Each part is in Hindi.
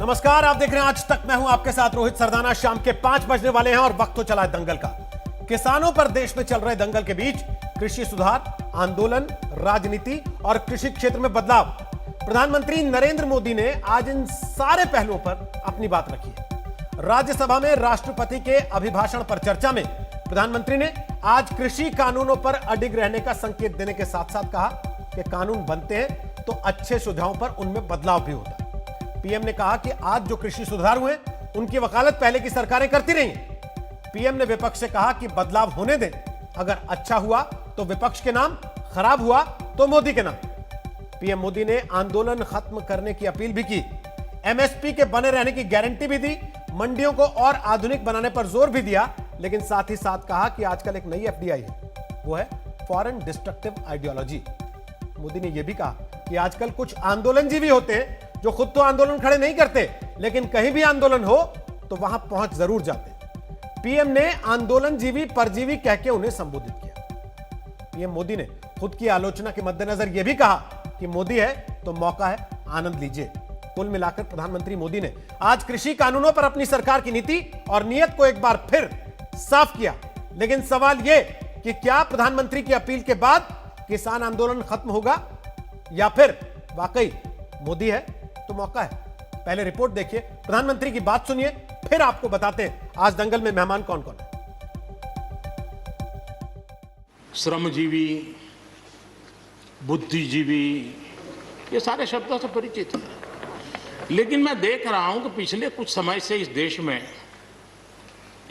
नमस्कार, आप देख रहे हैं आज तक। मैं हूं आपके साथ रोहित सरदाना। शाम के 5 बजने वाले हैं और वक्त हो चला है दंगल का। किसानों पर देश में चल रहे दंगल के बीच कृषि सुधार, आंदोलन, राजनीति और कृषि क्षेत्र में बदलाव। प्रधानमंत्री नरेंद्र मोदी ने आज इन सारे पहलुओं पर अपनी बात रखी है। राज्यसभा में राष्ट्रपति के अभिभाषण पर चर्चा में प्रधानमंत्री ने आज कृषि कानूनों पर अडिग रहने का संकेत देने के साथ साथ कहा कि कानून बनते हैं तो अच्छे सुझावों पर उनमें बदलाव भी होता है। पीएम ने कहा कि आज जो कृषि सुधार हुए उनकी वकालत पहले की सरकारें करती रही हैं। पीएम ने विपक्ष से कहा कि बदलाव होने दें, अगर अच्छा हुआ तो विपक्ष के नाम, खराब हुआ तो मोदी के नाम। पीएम मोदी ने आंदोलन खत्म करने की अपील भी की, एमएसपी के बने रहने की गारंटी भी दी, मंडियों को और आधुनिक बनाने पर जोर भी दिया, लेकिन साथ ही साथ कहा कि आजकल एक नई एफडीआई है, वो है फॉरेन डिस्ट्रक्टिव आइडियोलॉजी। मोदी ने यह भी कहा कि आजकल कुछ आंदोलनजीवी होते हैं जो खुद तो आंदोलन खड़े नहीं करते, लेकिन कहीं भी आंदोलन हो तो वहां पहुंच जरूर जाते हैं। पीएम ने आंदोलनजीवी परजीवी कह के उन्हें संबोधित किया। पीएम मोदी ने खुद की आलोचना के मद्देनजर यह भी कहा कि मोदी है तो मौका है, आनंद लीजिए। कुल मिलाकर प्रधानमंत्री मोदी ने आज कृषि कानूनों पर अपनी सरकार की नीति और नीयत को एक बार फिर साफ किया। लेकिन सवाल यह कि क्या प्रधानमंत्री की अपील के बाद किसान आंदोलन खत्म होगा या फिर वाकई मोदी है तो मौका है। पहले रिपोर्ट देखिए, प्रधानमंत्री की बात सुनिए, फिर आपको बताते हैं आज दंगल में मेहमान कौन कौन है। श्रमजीवी, बुद्धिजीवी, ये सारे शब्दों से परिचित हैं। लेकिन मैं देख रहा हूं कि पिछले कुछ समय से इस देश में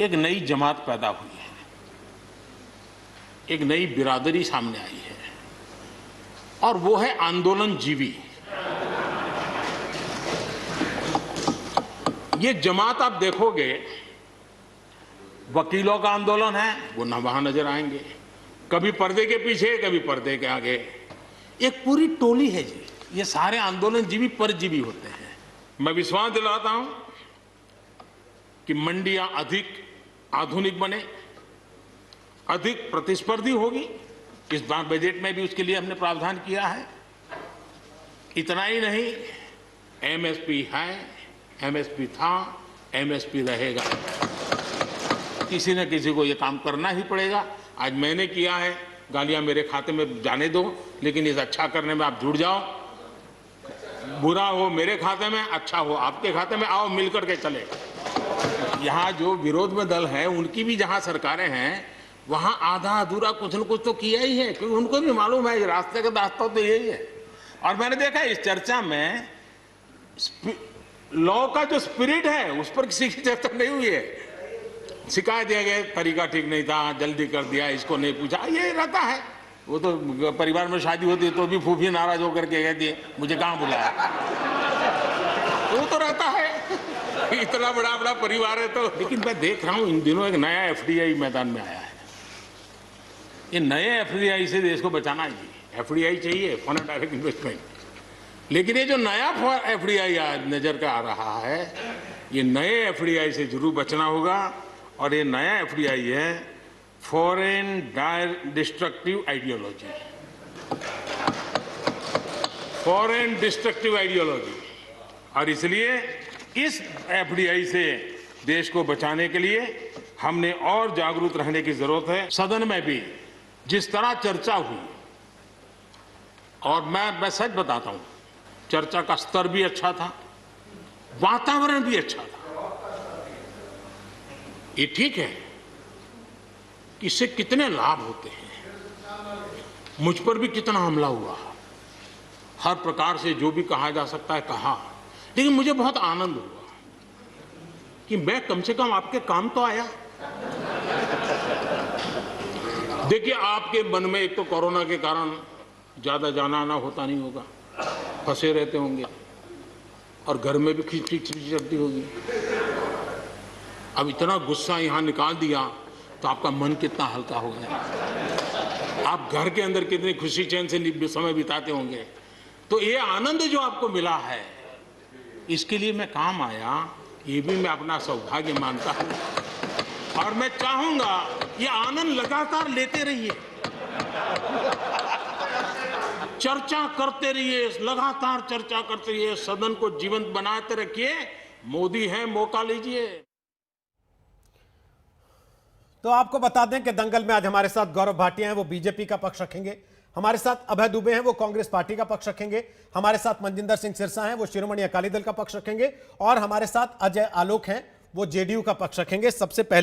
एक नई जमात पैदा हुई है, एक नई बिरादरी सामने आई है, और वो है आंदोलनजीवी। ये जमात आप देखोगे, वकीलों का आंदोलन है, वो न वहां नजर आएंगे, कभी पर्दे के पीछे, कभी पर्दे के आगे। एक पूरी टोली है जी, ये सारे आंदोलनजीवी परजीवी होते हैं। मैं विश्वास दिलाता हूं कि मंडियां अधिक आधुनिक बने, अधिक प्रतिस्पर्धी होगी। इस बार बजट में भी उसके लिए हमने प्रावधान किया है। इतना ही नहीं, एमएसपी है, एमएसपी था, एमएसपी रहेगा। किसी न किसी को यह काम करना ही पड़ेगा। आज मैंने किया है, गालियां मेरे खाते में जाने दो, लेकिन इस अच्छा करने में आप जुड़ जाओ। बुरा हो मेरे खाते में, अच्छा हो आपके खाते में, आओ मिलकर के चले। यहाँ जो विरोध में दल है, उनकी भी जहाँ सरकारें हैं, वहाँ आधा अधूरा कुछ न कुछ तो किया ही है, क्योंकि उनको भी मालूम है रास्ते का रास्ता तो यही है। और मैंने देखा इस चर्चा में लॉ का जो स्पिरिट है उस पर किसी की चर्चा नहीं हुई है। शिकायत दिया गया, तरीका ठीक नहीं था, जल्दी कर दिया, इसको नहीं पूछा, ये रहता है। वो तो परिवार में शादी होती है तो भी फूफी नाराज होकर के कहती है मुझे कहाँ बुलाया। वो तो रहता है, इतना बड़ा बड़ा परिवार है तो। लेकिन मैं देख रहा हूँ इन दिनों एक नया एफडीआई मैदान में आया है। ये नए एफडीआई से देश को बचाना है। एफडीआई चाहिए, फॉरेन डायरेक्ट इन्वेस्टमेंट। लेकिन ये जो नया एफडीआई आज नजर का आ रहा है, ये नए एफडीआई से जरूर बचना होगा। और ये नया एफडीआई है foreign destructive ideology, foreign destructive ideology. और इसलिए इस एफडीआई से देश को बचाने के लिए हमने और जागरूक रहने की जरूरत है। सदन में भी जिस तरह चर्चा हुई, और मैं सच बताता हूं, चर्चा का स्तर भी अच्छा था, वातावरण भी अच्छा था। ये ठीक है कि इससे कितने लाभ होते हैं, मुझ पर भी कितना हमला हुआ, हर प्रकार से जो भी कहा जा सकता है कहा, लेकिन मुझे बहुत आनंद हुआ कि मैं कम से कम आपके काम तो आया। देखिए, आपके मन में एक तो कोरोना के कारण ज्यादा जाना आना होता नहीं होगा, फंसे रहते होंगे, और घर में भी खिचखिच चलती होगी। अब इतना गुस्सा यहाँ निकाल दिया तो आपका मन कितना हल्का हो गया। आप घर के अंदर कितनी खुशी चैन से समय बिताते होंगे। तो ये आनंद जो आपको मिला है, इसके लिए मैं काम आया, ये भी मैं अपना सौभाग्य मानता हूँ। और मैं चाहूंगा ये आनंद लगातार लेते रहिए, चर्चा करते रहिए, लगातार चर्चा करते रहिए, सदन को जीवंत बनाते रखिए, मोदी हैं, मौका लीजिए। तो आपको बता दें कि दंगल में आज हमारे साथ गौरव भाटिया हैं, वो बीजेपी का पक्ष रखेंगे। हमारे साथ अभय दुबे हैं, वो कांग्रेस पार्टी का पक्ष रखेंगे। हमारे साथ मनजिंदर सिंह सिरसा हैं, वो शिरोमणि अकाली दल का पक्ष रखेंगे। और हमारे साथ अजय आलोक हैं, वो जेडीयू का पक्ष रखेंगे। सबसे पहले